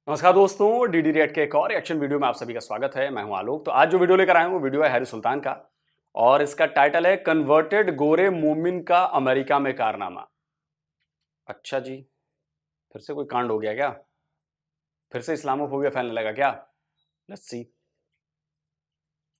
नमस्कार दोस्तों, DD react के एक और रिएक्शन वीडियो में आप सभी का स्वागत है। मैं हूं आलोक। तो आज जो वीडियो लेकर आया हूं वो वीडियो है हैरी सुल्तान का और इसका टाइटल है कन्वर्टेड गोरे मोमिन का अमेरिका में कारनामा। अच्छा जी, फिर से कोई कांड हो गया क्या? फिर से इस्लामोफोबिया फैलने लगा क्या? Let's see.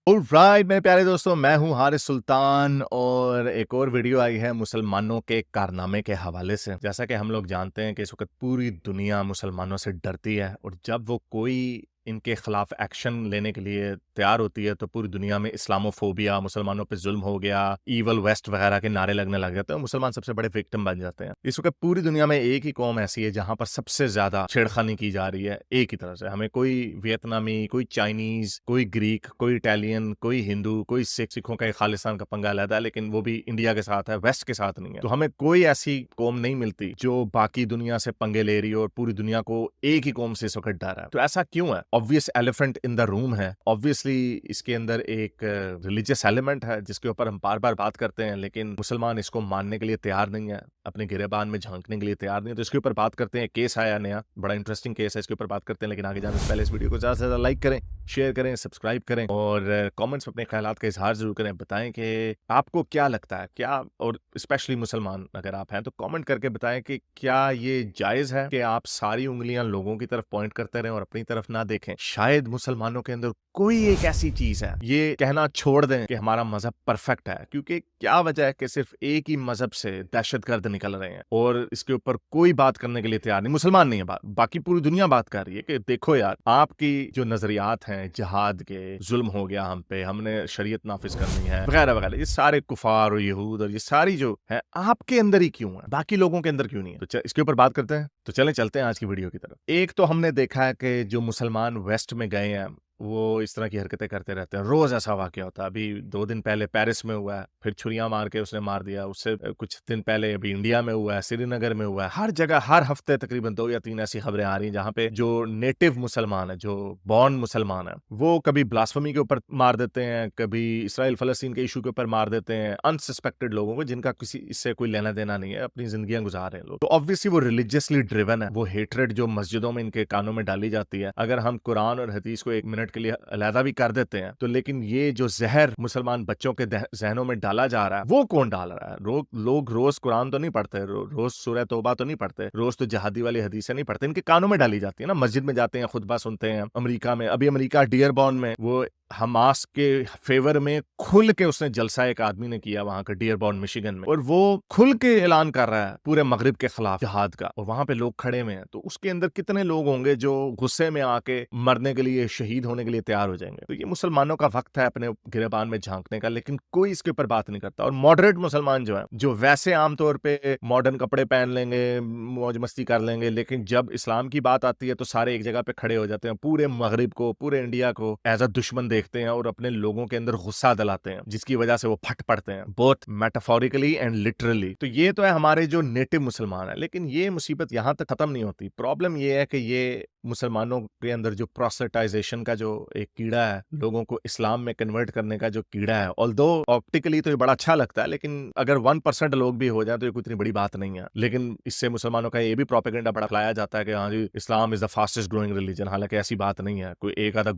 ऑलराइट मेरे प्यारे दोस्तों, मैं हूं हारिस सुल्तान और एक और वीडियो आई है मुसलमानों के कारनामे के हवाले से। जैसा कि हम लोग जानते हैं कि इस वक्त पूरी दुनिया मुसलमानों से डरती है और जब वो कोई इनके खिलाफ एक्शन लेने के लिए तैयार होती है तो पूरी दुनिया में इस्लामोफोबिया, मुसलमानों पे जुल्म हो गया, ईवल वेस्ट वगैरह के नारे लगने लग जाते हैं। मुसलमान सबसे बड़े विक्टिम बन जाते हैं। इस वक्त पूरी दुनिया में एक ही कौम ऐसी है जहां पर सबसे ज्यादा छेड़खानी की जा रही है एक ही तरह से। हमें कोई वियतनामी, कोई चाइनीज, कोई ग्रीक, कोई इटालियन, कोई हिंदू, कोई सिखों का एक खालिस्तान का पंगा लेता है, लेकिन वो भी इंडिया के साथ है, वेस्ट के साथ नहीं है। तो हमें कोई ऐसी कौम नहीं मिलती जो बाकी दुनिया से पंगे ले रही हो और पूरी दुनिया को एक ही कौम से इस वक्त डर है। तो ऐसा क्यों है? Obvious elephant in the room है। ऑब्वियसली इसके अंदर एक रिलीजियस एलिमेंट है जिसके ऊपर हम बार बार बात करते हैं, लेकिन मुसलमान इसको मानने के लिए तैयार नहीं है, अपने गिरेबान में झांकने के लिए तैयार नहीं है। तो इसके ऊपर बात करते हैं। केस आया नया, बड़ा इंटरेस्टिंग केस है, इसके ऊपर बात करते हैं। लेकिन आगे जाने से पहले इस वीडियो को ज्यादा से ज्यादा लाइक करें, शेयर करें, सब्सक्राइब करें और कमेंट्स में अपने ख्यालात का इजहार जरूर करें। बताएं कि आपको क्या लगता है, क्या, और स्पेशली मुसलमान अगर आप हैं तो कमेंट करके बताएं कि क्या ये जायज है कि आप सारी उंगलियां लोगों की तरफ पॉइंट करते रहें और अपनी तरफ ना देखें। शायद मुसलमानों के अंदर कोई एक ऐसी चीज है, ये कहना छोड़ दें कि हमारा मजहब परफेक्ट है, क्योंकि क्या वजह है कि सिर्फ एक ही मजहब से दहशतगर्द निकल रहे हैं और इसके ऊपर कोई बात करने के लिए तैयार नहीं। मुसलमान नहीं है, बाकी पूरी दुनिया बात कर रही है कि देखो यार, आपकी जो नजरियात हैं जिहाद के, जुल्म हो गया हम पे, हमने शरीयत नाफिज करनी है वगैरह वगैरह, ये सारे कुफार और यहूद और ये सारी जो है आपके अंदर ही क्यों है, बाकी लोगों के अंदर क्यों नहीं है? तो इसके ऊपर बात करते हैं। तो चलें चलते हैं आज की वीडियो की तरफ। एक तो हमने देखा है कि जो मुसलमान वेस्ट में गए हैं वो इस तरह की हरकतें करते रहते हैं। रोज ऐसा वाकया होता है। अभी 2 दिन पहले पेरिस में हुआ है, फिर छुरियां मार के उसने मार दिया। उससे कुछ दिन पहले अभी इंडिया में हुआ है, श्रीनगर में हुआ है। हर जगह हर हफ्ते तकरीबन 2 या 3 ऐसी खबरें आ रही हैं जहां पे जो नेटिव मुसलमान है, जो बॉर्न मुसलमान है, वो कभी ब्लास्फेमी के ऊपर मार देते हैं, कभी इसराइल फलस्तीन के इशू के ऊपर मार देते हैं अनसस्पेक्टेड लोगों को जिनका किसी इससे कोई लेना देना नहीं है, अपनी जिंदगियां गुजार रहे हैं लोग। तो ऑब्वियसली वो रिलीजियसली ड्रिवन है। वो हेट्रेड जो मस्जिदों में इनके कानों में डाली जाती है, अगर हम कुरान और हदीस को 1 मिनट के लिए अलहदा भी कर देते हैं तो लेकिन ये जो जहर मुसलमान बच्चों के जहनों में डाला जा रहा है वो कौन डाल रहा है? लोग रोज कुरान तो नहीं पढ़ते, रोज सूरह तौबा तो नहीं पढ़ते, रोज तो जहादी वाली हदीसें नहीं पढ़ते, इनके कानों में डाली जाती है ना। मस्जिद में जाते हैं, खुतबा सुनते हैं। अमेरिका में, अभी अमेरिका डियरबॉर्न में वो हमास के फेवर में खुल के उसने जलसा एक आदमी ने किया वहां का, डियरबॉर्न मिशिगन में, और वो खुल के ऐलान कर रहा है पूरे मगरिब के खिलाफ जिहाद का, और वहां पे लोग खड़े हुए हैं। तो उसके अंदर कितने लोग होंगे जो गुस्से में आके मरने के लिए, शहीद होने के लिए तैयार हो जाएंगे? तो ये मुसलमानों का वक्त है अपने गिरेबान में झांकने का, लेकिन कोई इसके ऊपर बात नहीं करता। और मॉडरेट मुसलमान जो है, जो वैसे आमतौर पे मॉडर्न कपड़े पहन लेंगे, मौज मस्ती कर लेंगे, लेकिन जब इस्लाम की बात आती है तो सारे एक जगह पे खड़े हो जाते हैं, पूरे मगरिब को, पूरे इंडिया को एज अ दुश्मन देखते हैं और अपने लोगों के अंदर गुस्सा दिलाते हैं, जिसकी वजह से वो फट पड़ते हैं, बोथ मेटाफोरिकली एंड लिटरली। तो ये तो है हमारे जो नेटिव मुसलमान है, लेकिन ये मुसीबत यहां तक खत्म नहीं होती। प्रॉब्लम ये है कि ये मुसलमानों के अंदर जो प्रोसेटाइजेशन का जो एक कीड़ा है, लोगों को इस्लाम में कन्वर्ट करने का जो कीड़ा है, ऑल्दो ऑप्टिकली तो ये बड़ा अच्छा लगता है, लेकिन अगर 1% लोग भी हो जाए तो ये कोई इतनी बड़ी बात नहीं है। लेकिन इससे मुसलमानों का ये भी प्रोपेगेंडा बड़ा फैलाया जाता है कि हाँ जी, Islam is the fastest growing religion. हालांकि ऐसी बात नहीं है, कोई एक आधा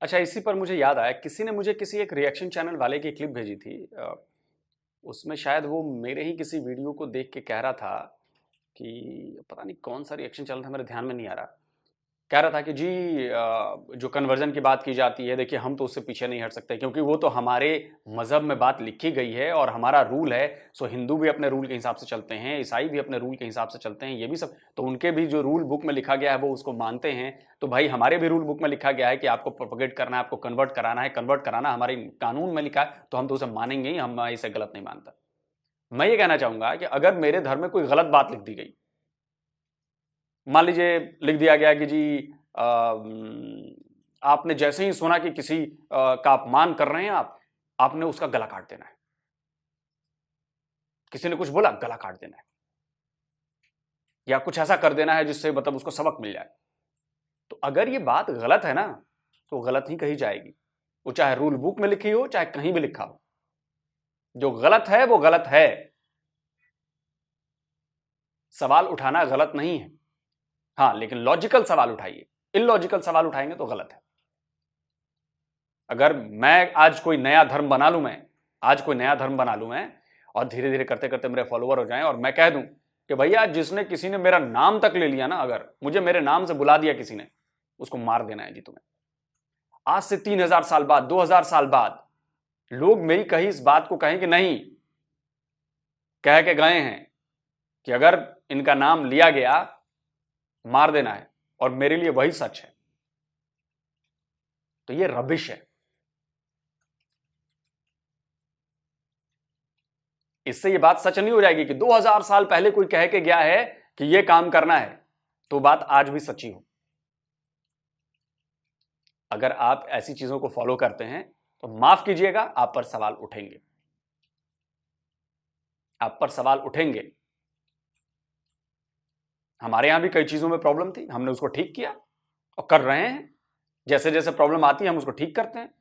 अच्छा, इसी पर मुझे याद आया, किसी ने मुझे किसी एक रिएक्शन चैनल वाले की क्लिप भेजी थी। उसमें शायद वो मेरे ही किसी वीडियो को देख के कह रहा था कि पता नहीं कौन सा रिएक्शन चल रहा था, मेरे ध्यान में नहीं आ रहा। कह रहा था कि जी जो कन्वर्जन की बात की जाती है, देखिए हम तो उससे पीछे नहीं हट सकते क्योंकि वो तो हमारे मज़हब में बात लिखी गई है और हमारा रूल है। सो हिंदू भी अपने रूल के हिसाब से चलते हैं, ईसाई भी अपने रूल के हिसाब से चलते हैं, ये भी सब तो उनके भी जो रूल बुक में लिखा गया है वो उसको मानते हैं। तो भाई हमारे भी रूल बुक में लिखा गया है कि आपको प्रोपगेट करना है, आपको कन्वर्ट कराना है, कन्वर्ट कराना हमारे कानून में लिखा है, तो हम तो उसे मानेंगे ही, हम इसे गलत नहीं मानता। मैं ये कहना चाहूंगा कि अगर मेरे धर्म में कोई गलत बात लिख दी गई, मान लीजिए लिख दिया गया कि जी आपने जैसे ही सुना कि किसी का अपमान कर रहे हैं आपने उसका गला काट देना है। किसी ने कुछ बोला, गला काट देना है, या कुछ ऐसा कर देना है जिससे मतलब उसको सबक मिल जाए। तो अगर ये बात गलत है ना, तो गलत ही कही जाएगी, वो चाहे रूल बुक में लिखी हो चाहे कहीं भी लिखा हो। जो गलत है वो गलत है, सवाल उठाना गलत नहीं है। हाँ, लेकिन लॉजिकल सवाल उठाइए, इलॉजिकल सवाल उठाएंगे तो गलत है। अगर मैं आज कोई नया धर्म बना लूं, मैं और धीरे धीरे करते करते मेरे फॉलोवर हो जाएं और मैं कह दूं कि भैया जिसने किसी ने मेरा नाम तक ले लिया ना, अगर मुझे मेरे नाम से बुला दिया किसी ने, उसको मार देना है जी तुम्हें। आज से 3000 साल बाद, 2000 साल बाद लोग मेरी कही इस बात को कहें कि नहीं, कह के गए हैं कि अगर इनका नाम लिया गया मार देना है, और मेरे लिए वही सच है, तो ये रबिश है। इससे ये बात सच नहीं हो जाएगी कि 2000 साल पहले कोई कह के गया है कि ये काम करना है, तो बात आज भी सच्ची हो। अगर आप ऐसी चीजों को फॉलो करते हैं तो माफ कीजिएगा, आप पर सवाल उठेंगे, आप पर सवाल उठेंगे। हमारे यहां भी कई चीजों में प्रॉब्लम थी, हमने उसको ठीक किया और कर रहे हैं। जैसे जैसे प्रॉब्लम आती है हम उसको ठीक करते हैं।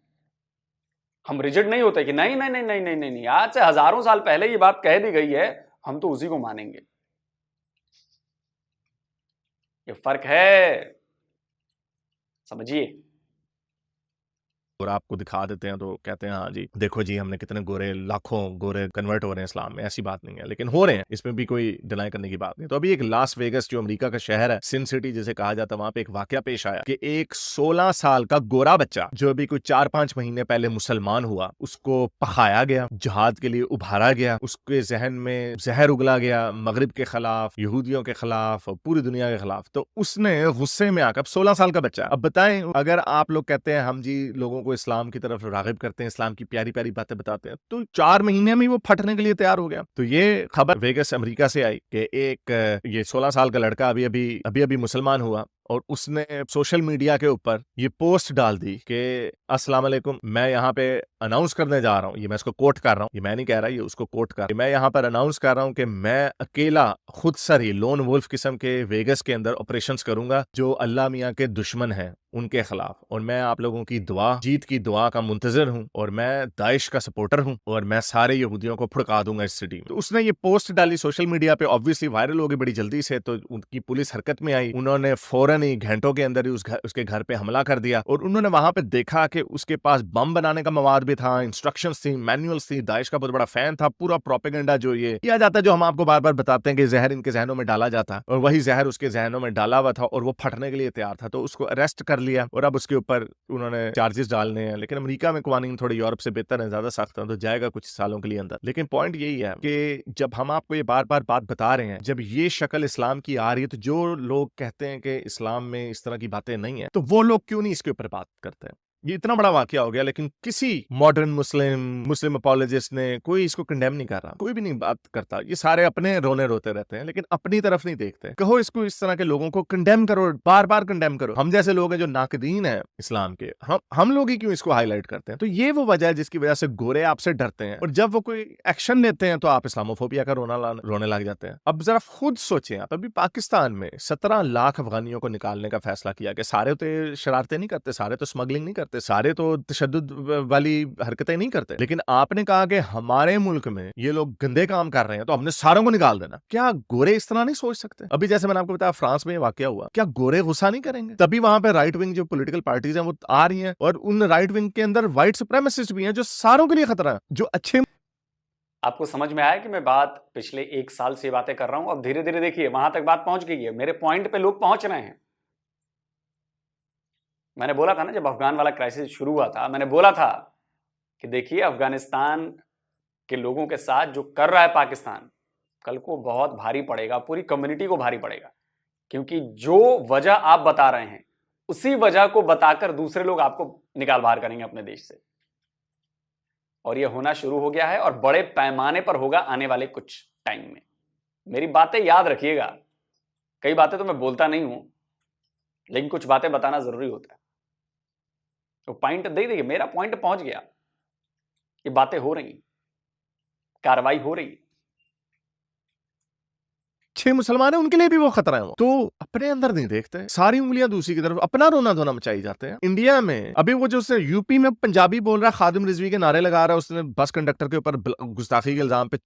हम रिजिड नहीं होते कि नहीं नहीं नहीं नहीं नहीं नहीं, नहीं। आज से हजारों साल पहले ये बात कह दी गई है, हम तो उसी को मानेंगे। ये फर्क है, समझिए। और आपको दिखा देते हैं तो कहते हैं हाँ जी देखो जी हमने कितने गोरे, लाखों गोरे कन्वर्ट हो रहे हैं इस्लाम में, ऐसी बात नहीं है, लेकिन हो रहे हैं, इसमें भी कोई डिनाई करने की बात नहीं। तो अभी एक लास वेगस जो अमेरिका का शहर है, सिन सिटी जिसे कहा जाता है, वहां पे एक वाकया पेश आया कि एक 16 साल का गोरा बच्चा जो अभी कोई 4-5 महीने पहले मुसलमान हुआ, उसको पकाया गया, जिहाद के लिए उभारा गया, उसके जहन में जहर उगला गया मगरिब के खिलाफ, यहूदियों के खिलाफ, पूरी दुनिया के खिलाफ। तो उसने गुस्से में आकर, 16 साल का बच्चा, अब बताएं अगर आप लोग कहते हैं हम जी लोगों को इस्लाम की तरफ रागिब करते हैं, इस्लाम की प्यारी प्यारी बातें बताते हैं, तो 4 महीने में ही वो फटने के लिए तैयार हो गया। तो ये खबर वेगस अमेरिका से आई कि एक ये 16 साल का लड़का अभी अभी मुसलमान हुआ और उसने सोशल मीडिया के ऊपर ये पोस्ट डाल दी कि अस्सलाम वालेकुम, मैं यहाँ पे अनाउंस करने जा रहा हूँ, ये मैं इसको कोट कर रहा हूँ, ये मैं नहीं कह रहा, ये उसको कोट कर, मैं यहाँ पर अनाउंस कर रहा हूँ कि मैं अकेला खुद सर ही लोन वुल्फ किस्म के वेगस के अंदर ऑपरेशंस करूंगा जो अल्लाह मियाँ के दुश्मन हैं उनके खिलाफ, और मैं आप लोगों की दुआ, जीत की दुआ का मुंतजर हूं, और मैं दाइश का सपोर्टर हूं, और मैं सारे यहूदियों को फुड़का दूंगा इस सिटी में। तो उसने ये पोस्ट डाली सोशल मीडिया पे, ऑब्वियसली वायरल हो गई बड़ी जल्दी से। तो उनकी पुलिस हरकत में आई, उन्होंने फौरन ही घंटों के अंदर ही उसके घर पे हमला कर दिया, और उन्होंने वहां पे देखा कि उसके पास बम बनाने का मवाद भी था, इंस्ट्रक्शंस थी, मैनुअल्स थी, दाइश का बहुत बड़ा फैन था, पूरा प्रोपेगेंडा जो ये किया जाता है, जो हम आपको बार बार बताते हैं कि जहर इनके जहनों में डाला जाता, और वही जहर उसके जहनों में डाला हुआ था और वो फटने के लिए तैयार था। तो उसको अरेस्ट कर लिया और अब उसके ऊपर उन्होंने चार्जेस डालने हैं। लेकिन अमेरिका में कवानीन थोड़े यूरोप से बेहतर है, ज्यादा सख्त है, तो जाएगा कुछ सालों के लिए अंदर। लेकिन पॉइंट यही है कि जब हम आपको ये बार बार बात बता रहे हैं, जब ये शक्ल इस्लाम की आ रही है, तो जो लोग कहते हैं कि इस्लाम में इस तरह की बातें नहीं है, तो वो लोग क्यों नहीं इसके ऊपर बात करते हैं? ये इतना बड़ा वाकया हो गया, लेकिन किसी मॉडर्न मुस्लिम अपोलोजिस्ट ने कोई इसको कंडेम नहीं कर रहा, कोई भी नहीं बात करता। ये सारे अपने रोने रोते रहते हैं, लेकिन अपनी तरफ नहीं देखते। कहो इसको, इस तरह के लोगों को कंडेम करो, बार बार कंडेम करो। हम जैसे लोग हैं जो नाकदीन है इस्लाम के, हम लोग ही क्यों इसको हाईलाइट करते हैं? तो ये वो वजह है जिसकी वजह से गोरे आपसे डरते हैं, और जब वो कोई एक्शन लेते हैं तो आप इस्लामोफोबिया का रोने लग जाते हैं। अब जरा खुद सोचें आप, अभी पाकिस्तान में 17 लाख अफगानियों को निकालने का फैसला किया कि सारे तो शरारतें नहीं करते, सारे तो स्मगलिंग नहीं करते, सारे तो तशद्दुद वाली हरकतें नहीं करते, लेकिन आपने कहा कि हमारे मुल्क में ये लोग गंदे काम कर रहे हैं तो हमने सारों को निकाल देना। क्या गोरे इस तरह नहीं सोच सकते? अभी जैसे मैंने आपको बताया फ्रांस में ये वाकया हुआ, क्या गोरे गुस्सा नहीं करेंगे? तभी वहां पे राइट विंग जो पॉलिटिकल पार्टीज हैं वो आ रही हैं, और उन राइट विंग के अंदर व्हाइट सुप्रीमेसिस्ट भी हैं जो सारों के लिए खतरा है, जो अच्छे। आपको समझ में आया कि मैं बात पिछले 1 साल से बातें कर रहा हूं, अब धीरे धीरे देखिए वहां तक बात पहुंच गई है, मेरे पॉइंट पे लोग पहुंच रहे हैं। मैंने बोला था ना, जब अफगान वाला क्राइसिस शुरू हुआ था, मैंने बोला था कि देखिए अफगानिस्तान के लोगों के साथ जो कर रहा है पाकिस्तान, कल को बहुत भारी पड़ेगा, पूरी कम्युनिटी को भारी पड़ेगा। क्योंकि जो वजह आप बता रहे हैं उसी वजह को बताकर दूसरे लोग आपको निकाल बाहर करेंगे अपने देश से, और यह होना शुरू हो गया है और बड़े पैमाने पर होगा आने वाले कुछ टाइम में। मेरी बातें याद रखिएगा, कई बातें तो मैं बोलता नहीं हूं, लेकिन कुछ बातें बताना जरूरी होता है। तो पॉइंट दे देखिए, मेरा पॉइंट पहुंच गया, ये बातें हो रही, कार्रवाई हो रही। अच्छे मुसलमान है उनके लिए भी वो खतरा है। तो अपने अंदर नहीं देखते, सारी उंगलियां दूसरी की तरफ, अपना रोना धोना मचाई जाते हैं। इंडिया में अभी वो जो यूपी में पंजाबी बोल रहा है, खादिम रिजवी के नारे लगा रहा है, उसने बस कंडक्टर के ऊपर गुस्ताखी के इल्जाम पे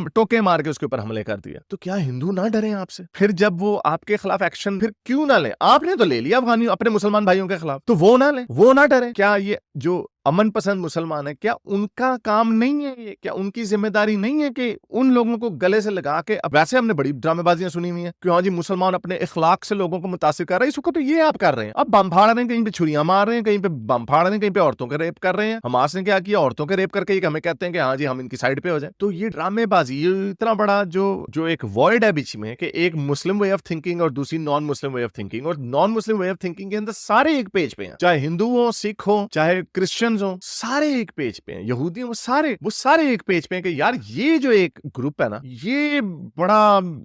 टोके मार के उसके ऊपर हमले कर दिया। तो क्या हिंदू ना डरे आपसे? फिर जब वो आपके खिलाफ एक्शन फिर क्यों ना ले? आपने तो ले लिया अफगानी अपने मुसलमान भाइयों के खिलाफ, तो वो ना ले, वो ना डरे। क्या ये जो अमन पसंद मुसलमान है, क्या उनका काम नहीं है ये? क्या उनकी जिम्मेदारी नहीं है कि उन लोगों को गले से लगा के? अब वैसे हमने बड़ी ड्रामेबाजियां सुनी हुई हैं कि हाँ जी मुसलमान अपने इखलाक से लोगों को मुतासिर कर रहे हैं, इसको तो ये आप कर रहे हैं। अब बम फाड़ रहे हैं, कहीं पे छुरियां मार रहे हैं, कहीं पे बम फाड़ रहे हैं, कहीं पे औरतों के रेप कर रहे हैं। हमास ने क्या किया? औरतों के रेप करके हमें कहते हैं कि हाँ जी हम इनकी साइड पे हो जाए। तो ये ड्रामेबाजी, ये इतना बड़ा जो एक वॉइड है बीच में कि एक मुस्लिम वे ऑफ थिंकिंग और दूसरी non Muslim way of thinking, और non Muslim way of thinking के अंदर सारे एक पेज पे हैं, चाहे हिंदू हो, सिख हो, चाहे क्रिश्चियंस हो, सारे एक पेज पे हैं, यहूदी वो सारे एक पेज पे हैं कि यार ये जो एक ग्रुप है ना, ये बड़ा,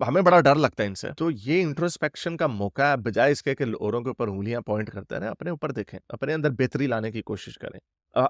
हमें बड़ा डर लगता है इनसे। तो ये इंट्रोस्पेक्शन का मौका है, बजाय इसके कि औरों के ऊपर उंगलियां पॉइंट करते रहे, अपने ऊपर देखें, अपने अंदर बेहतरी लाने की कोशिश करें।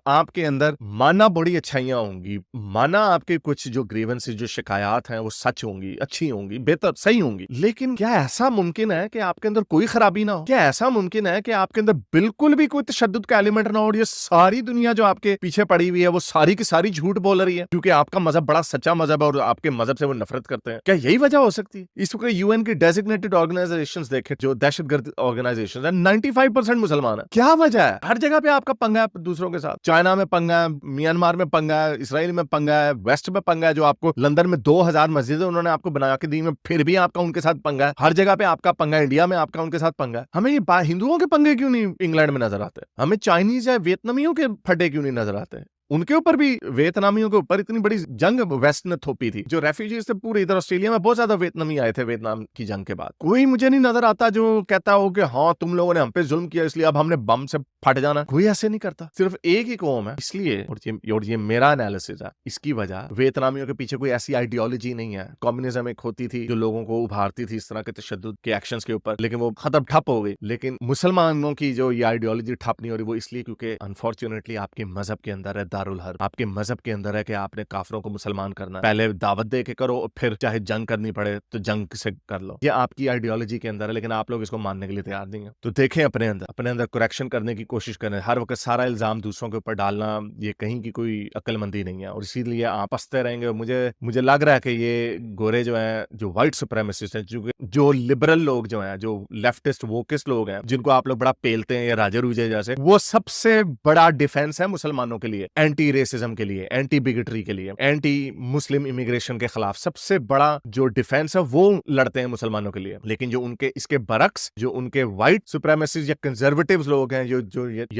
आपके अंदर माना बड़ी अच्छाइयां होंगी, माना आपके कुछ जो ग्रीवेंसेस, जो शिकायत हैं वो सच होंगी, अच्छी होंगी, बेहतर सही होंगी, लेकिन क्या ऐसा मुमकिन है कि आपके अंदर कोई खराबी ना हो? क्या ऐसा मुमकिन है कि आपके अंदर बिल्कुल भी कोई तशद्दुद का एलिमेंट ना हो और ये सारी दुनिया जो आपके पीछे पड़ी हुई है वो सारी की सारी झूठ बोल रही है क्योंकि आपका मजहब बड़ा सच्चा मजहब है और आपके मजहब से वो नफरत करते हैं? क्या यही वजह हो सकती है? इस वक्त यूएन की डेजिग्नेटेड ऑर्गेनाइजेशंस देखें, जो दहशतगर्द ऑर्गेनाइजेशंस है, 95% मुसलमान है। क्या वजह है? हर जगह पे आपका पंगा है दूसरों के साथ। चाइना में पंगा है, म्यांमार में पंगा है, इसराइल में पंगा है, वेस्ट में पंगा है, जो आपको लंदन में 2000 मस्जिदें उन्होंने आपको बना के दी में फिर भी आपका उनके साथ पंगा है। हर जगह पे आपका पंगा है, इंडिया में आपका उनके साथ पंगा है। हमें ये हिंदुओं के पंगे क्यों नहीं इंग्लैंड में नजर आते? हमें चाइनीज या वियतनामियों के फटे क्यों नहीं नजर आते? उनके ऊपर भी, वियतनामियों के ऊपर इतनी बड़ी जंग वेस्ट ने थोपी थी, जो रेफ्यूजीज थे पूरे इधर ऑस्ट्रेलिया में बहुत ज्यादा वियतनामी आए थे वियतनाम की जंग के बाद। कोई मुझे नहीं नजर आता जो कहता हो कि हाँ तुम लोगों ने हम पे जुल्म किया इसलिए अब हमने बम से फट जाना। कोई ऐसे नहीं करता, सिर्फ एक ही कौम है इसलिए। और ये मेरा एनालिसिस है, इसकी वजह वियतनामियों के पीछे कोई ऐसी आइडियोलॉजी नहीं है। कम्युनिज्म एक होती थी जो लोगों को उभारती थी इस तरह के तशद्दुद के एक्शंस के ऊपर, लेकिन वो खत्म ठप हो गई। लेकिन मुसलमानों की जो ये आइडियोलॉजी ठप नहीं हो रही, वो इसलिए क्योंकि अनफॉर्चुनेटली आपके मजहब के अंदर है दारुल हर्ब, आपके मजहब के अंदर है कि आपने काफरों को मुसलमान करना, पहले दावत दे के करो, फिर चाहे जंग करनी पड़े तो जंग से कर लो। ये आपकी आइडियोलॉजी के अंदर है, लेकिन आप लोग इसको मानने के लिए तैयार नहीं है। तो देखें अपने अंदर करेक्शन करने की कोशिश करें। हर वक्त सारा इल्जाम दूसरों के ऊपर डालना ये कहीं की कोई अक्लमंदी नहीं है, और इसीलिए आप हंसते रहेंगे। मुझे लग रहा है कि ये गोरे जो हैं, जो व्हाइट सुप्रीमेसिस्ट हैं, जो लिबरल लोग जो हैं, जो लेफ्टिस्ट वोकिस्ट लोग हैं, जिनको आप लोग बड़ा पेलते हैं या राजे रूजे जैसे, वो सबसे बड़ा डिफेंस है मुसलमानों के लिए, एंटी रेसिज्म के लिए, एंटी बिगेटरी के लिए, एंटी मुस्लिम इमिग्रेशन के खिलाफ सबसे बड़ा जो डिफेंस है वो लड़ते हैं मुसलमानों के लिए। लेकिन जो उनके इसके बरक्स, जो उनके व्हाइट सुप्रीमेसिस्ट या कंजर्वेटिव्स लोग हैं,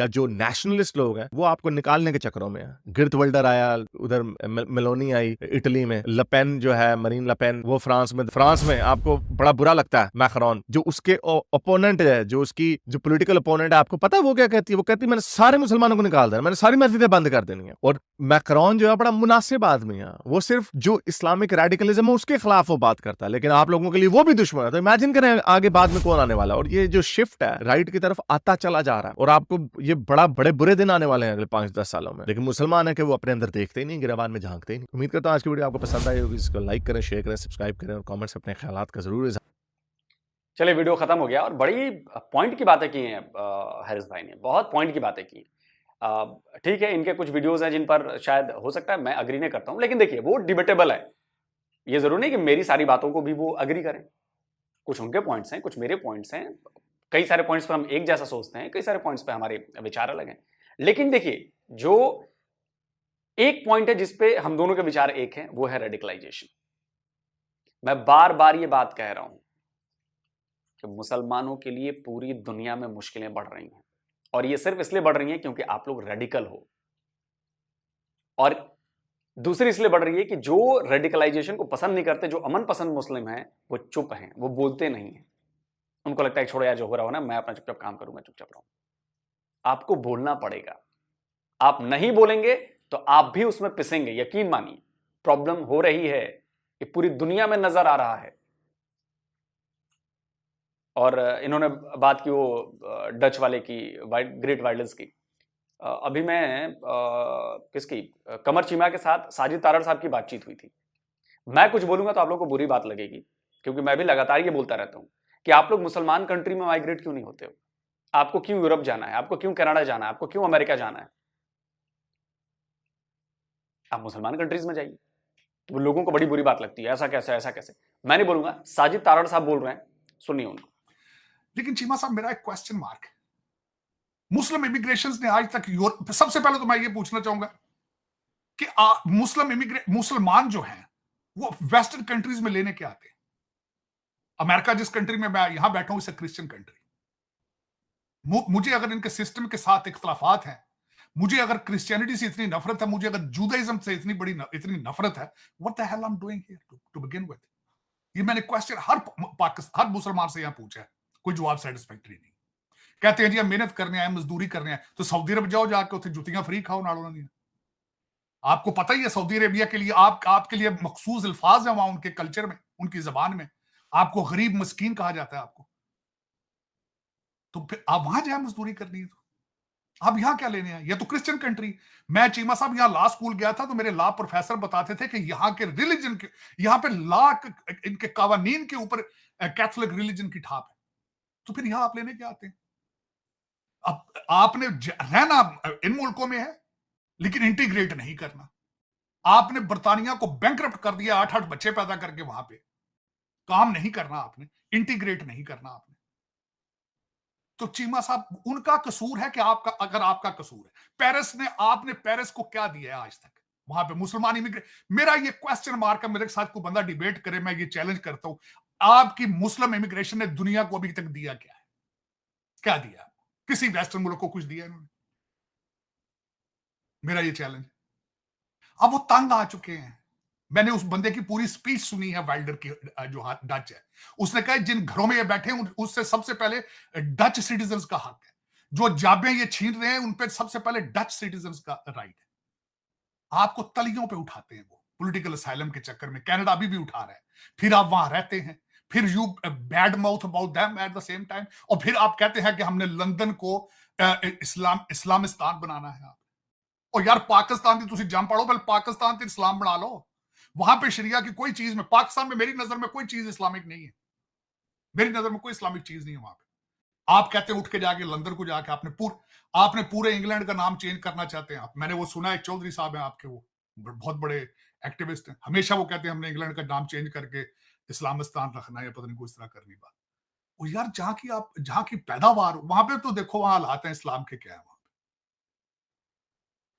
जो नेशनलिस्ट लोग हैं, वो आपको निकालने के चक्करों में है। गिर्त विल्डर आया उधर, मेलोनी आई इटली में, लपेन जो है, मरीन लपेन, वो फ्रांस में आपको बड़ा बुरा लगता है मैक्रोन, जो उसके ओपोनेंट है, जो उसकी जो पॉलिटिकल ओपोनेंट है, आपको पता है वो क्या कहती है? वो कहती है मैंने सारे मुसलमानों को निकाल देना, मैंने सारी मस्जिदें बंद कर देनी है। और मैक्रोन जो है बड़ा मुनासिब आदमी है, वो सिर्फ जो इस्लामिक रेडिकलिज्म है उसके खिलाफ वो बात करता है, लेकिन आप लोगों के लिए वो भी दुश्मन है। तो इमेजिन करें आगे बाद में कौन आने वाला है। और ये जो शिफ्ट है राइट की तरफ आता चला जा रहा है, और आपको ये बड़े बुरे दिन आने वाले हैं अगले 5-10 सालों में। लेकिन मुसलमान है कि वो अपने अंदर देखते ही नहीं, गिरबान में झांकते ही नहीं। उम्मीद करता हूं आज की वीडियो आपको पसंद आई होगी। इसको लाइक करें, शेयर करें, सब्सक्राइब करें और कमेंट्स अपने ख्यालात का जरूर। चलिए वीडियो खत्म हो गया, और बड़ी पॉइंट की बातें की हैं हारिस भाई ने, बहुत पॉइंट की बातें की। ठीक है, इनके कुछ वीडियोस हैं जिन पर शायद हो सकता है मैं अग्री नहीं करता हूं, लेकिन देखिए वो डिबेटेबल है। ये जरूर नहीं कि मेरी सारी बातों को भी वो अग्री करें। कुछ उनके पॉइंट्स हैं, कुछ मेरे पॉइंट्स हैं। कई सारे पॉइंट्स पर हम एक जैसा सोचते हैं, कई सारे पॉइंट्स पर हमारे विचार अलग हैं। लेकिन देखिए, जो एक पॉइंट है जिसपे हम दोनों के विचार एक हैं, वो है रेडिकलाइजेशन। मैं बार बार ये बात कह रहा हूं कि मुसलमानों के लिए पूरी दुनिया में मुश्किलें बढ़ रही हैं, और ये सिर्फ इसलिए बढ़ रही हैं क्योंकि आप लोग रेडिकल हो। और दूसरी इसलिए बढ़ रही है कि जो रेडिकलाइजेशन को पसंद नहीं करते, जो अमन पसंद मुस्लिम हैं, वो चुप हैं, वो बोलते नहीं हैं। उनको लगता है छोड़ो यार, जो हो रहा हो ना, मैं अपना चुपचाप काम करूंगा, चुपचाप रहूं। आपको बोलना पड़ेगा। आप नहीं बोलेंगे तो आप भी उसमें पिसेंगे, यकीन मानिए। प्रॉब्लम हो रही है, ये पूरी दुनिया में नजर आ रहा है। और इन्होंने बात की वो डच वाले की, ग्रेट वाइल्डर्स की। अभी मैं किसकी, कमर चीमा के साथ साजिद तारड़ साहब की बातचीत हुई थी। मैं कुछ बोलूंगा तो आप लोगों को बुरी बात लगेगी, क्योंकि मैं भी लगातार ये बोलता रहता हूं कि आप लोग मुसलमान कंट्री में माइग्रेट क्यों नहीं होते हो? आपको क्यों यूरोप जाना है? आपको क्यों कनाडा जाना है? आपको क्यों अमेरिका जाना है? आप मुसलमान कंट्रीज में जाइए। तो वो लोगों को बड़ी बुरी बात लगती है, ऐसा कैसे, ऐसा कैसे। मैं नहीं बोलूंगा, साजिद तारड़ साहब बोल रहे हैं, सुनिए उनको। लेकिन चीमा साहब, मेरा एक क्वेश्चन मार्क है। मुस्लिम इमिग्रेशन ने आज तक सबसे पहले तो मैं ये पूछना चाहूंगा कि मुसलमान जो हैं वो वेस्टर्न कंट्रीज में लेने के आते हैं। अमेरिका जिस कंट्री में मैं यहां बैठा हूं, इसे क्रिश्चियन कंट्री। मुझे अगर इनके सिस्टम के साथ इख्तलाफात हैं, मुझे अगर क्रिश्चियनिटी से इतनी नफरत है, मुझे अगर जूदाइज्म से इतनी नफरत है, what the hell I am doing here to begin with. ये मैंने क्वेश्चन हर मुसलमान से यहां पूछा है, कोई जवाब सेटिस्फैक्टरी नहीं। कहते हैं जी हम मेहनत करने आए, मजदूरी करने आए, तो सऊदी अरब जाओ, जाके उसे जुतियां फ्री खाओ नालों नहीं। आपको पता ही है सऊदी अरेबिया के लिए आपके लिए मखसूस अल्फाज है वहां, उनके कल्चर में, उनकी जबान में आपको गरीब मस्कीन कहा जाता है आपको। तो फिर आप वहां जाए मजदूरी करनी है, तो आप यहां क्या लेने आए? ये तो क्रिश्चियन कंट्री। मैं चीमा साहब यहां लॉ स्कूल गया था, तो मेरे लॉ प्रोफेसर बताते थे कि यहाँ के रिलीजन के, यहाँ पे लॉ इनके कावानीन के ऊपर कैथोलिक रिलीजन की ठाप है। तो फिर यहां आप लेने क्या आते हैं? अब आपने रहना इन मुल्कों में है, लेकिन इंटीग्रेट नहीं करना। आपने बर्तानिया को बैंकरप्ट कर दिया, 8-8 बच्चे पैदा करके, वहां पे काम नहीं करना आपने, इंटीग्रेट नहीं करना आपने। तो चीमा साहब, उनका कसूर है कि अगर आपका कसूर है, आपने पेरिस को क्या दिया है आज तक? वहां पे मुसलमान इमिग्रेट, मेरा ये क्वेश्चन मार्क है। मेरे साथ कोई बंदा डिबेट करे, मैं ये चैलेंज करता हूं, आपकी मुस्लिम इमिग्रेशन ने दुनिया को अभी तक दिया क्या है? क्या दिया? किसी वेस्टर्न मुल्क को कुछ दिया इन्होंने? मेरा ये चैलेंज। अब वो तंग आ चुके हैं। मैंने उस बंदे की पूरी स्पीच सुनी है, वाइल्डर की, जो डच है। उसने कहा जिन घरों में ये बैठे हैं उससे सबसे पहले डच सिटीजन्स का हक है। जो जाबे ये छीन रहे हैं उन पे सबसे पहले डच सिटीजन्स का राइट है। आपको तलियों पे उठाते हैं वो पॉलिटिकल असाइलम के चक्कर में। कनाडा अभी भी उठा रहा है। फिर आप वहां रहते हैं, फिर you bad mouth about them at the same time, और फिर आप कहते हैं कि हमने लंदन को इस्लामिस्तान बनाना है। और यार पाकिस्तान की तुसी जम पड़ो, पहले पाकिस्तान से इस्लाम बना लो। वहां पे शरिया की कोई चीज में, पाकिस्तान में मेरी नजर में कोई चीज इस्लामिक नहीं है। मेरी नजर में कोई इस्लामिक चीज नहीं है वहां पे। आप कहते हैं उठ के जाके लंदन को जाके आपने पूरे इंग्लैंड का नाम चेंज करना चाहते हैं आप। मैंने वो सुना है, चौधरी साहब हैं आपके, वो बहुत बड़े एक्टिविस्ट हैं। हमेशा वो कहते हैं हमने इंग्लैंड का नाम चेंज करके इस्लामिस्तान रखना है, पता नहीं कोई इस तरह करनी बात। और यार जहां की पैदावार, वहां पे तो देखो वहां हालात हैं इस्लाम के क्या है।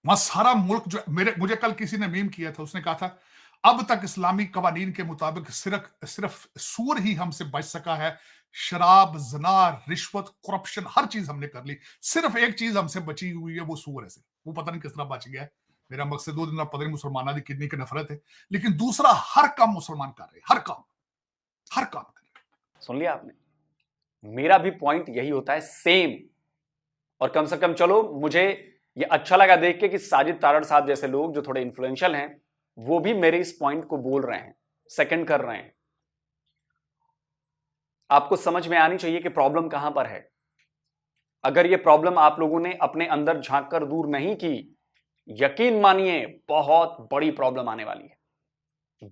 वहां सारा मुल्क जो मुझे कल किसी ने मीम किया था, उसने कहा था अब तक इस्लामी कवानीन के मुताबिक सिर्फ सूर ही हमसे बच सका है। शराब, जना, रिश्वत, करप्शन, हर चीज हमने कर ली। सिर्फ एक चीज हमसे बची हुई है, वो सूर है। सिर्फ वो पता नहीं किस तरह बच गया है। मेरा मकसद दो दिन पता नहीं मुसलमाना की कितनी की नफरत है, लेकिन दूसरा हर काम मुसलमान कर रहे, हर काम कर रहे। सुन लिया आपने? मेरा भी पॉइंट यही होता है, सेम। और कम से कम चलो, मुझे ये अच्छा लगा देख के कि साजिद तारड़ साहब जैसे लोग जो थोड़े इन्फ्लुएंशियल हैं, वो भी मेरे इस पॉइंट को बोल रहे हैं, सेकंड कर रहे हैं। आपको समझ में आनी चाहिए कि प्रॉब्लम कहां पर है। अगर ये प्रॉब्लम आप लोगों ने अपने अंदर झांक कर दूर नहीं की, यकीन मानिए बहुत बड़ी प्रॉब्लम आने वाली है,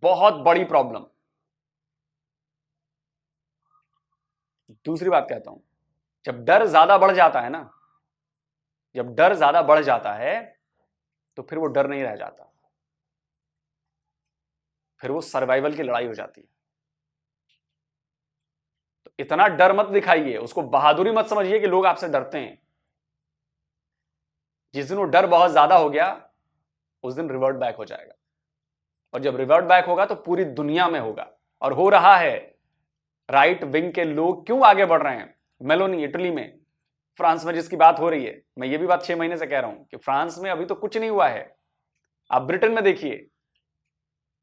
बहुत बड़ी प्रॉब्लम। दूसरी बात कहता हूं, जब डर ज्यादा बढ़ जाता है ना, जब डर ज्यादा बढ़ जाता है तो फिर वो डर नहीं रह जाता, फिर वो सर्वाइवल की लड़ाई हो जाती है। तो इतना डर मत दिखाइए, उसको बहादुरी मत समझिए कि लोग आपसे डरते हैं। जिस दिन वो डर बहुत ज्यादा हो गया, उस दिन रिवर्ट बैक हो जाएगा। और जब रिवर्ट बैक होगा तो पूरी दुनिया में होगा, और हो रहा है। राइट विंग के लोग क्यों आगे बढ़ रहे हैं? मेलोनी इटली में, फ्रांस में जिसकी बात हो रही है, मैं ये भी बात 6 महीने से कह रहा हूं कि फ्रांस में अभी तो कुछ नहीं हुआ है। आप ब्रिटेन में देखिए,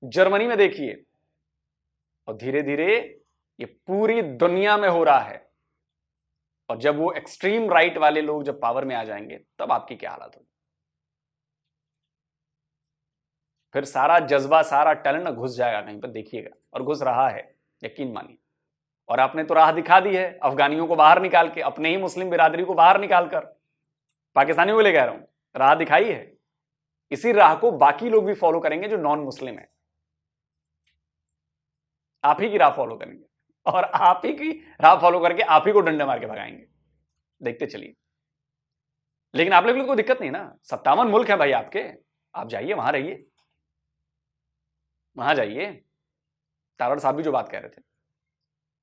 जर्मनी में देखिए, और धीरे धीरे ये पूरी दुनिया में हो रहा है। और जब वो एक्सट्रीम राइट वाले लोग जब पावर में आ जाएंगे, तब आपकी क्या हालत होगी? फिर सारा जज्बा, सारा टैलेंट घुस जाएगा कहीं पर, देखिएगा, और घुस रहा है, यकीन मानिए। और आपने तो राह दिखा दी है अफगानियों को बाहर निकाल के, अपने ही मुस्लिम बिरादरी को बाहर निकालकर। पाकिस्तानियों को ले कह रहा हूं, राह दिखाई है। इसी राह को बाकी लोग भी फॉलो करेंगे जो नॉन मुस्लिम है। आप ही की राह फॉलो करेंगे और आप ही की राह फॉलो करके आप ही को डंडे मार के भगाएंगे। देखते चलिए। लेकिन आप लोगों को कोई दिक्कत नहीं ना, 57 मुल्क है भाई आपके, आप जाइए वहां रहिए, वहां जाइए। तारड़ साहब भी जो बात कह रहे थे,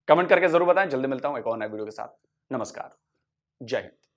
कमेंट करके जरूर बताएं। जल्दी मिलता हूं एक और नए वीडियो के साथ। नमस्कार, जय हिंद।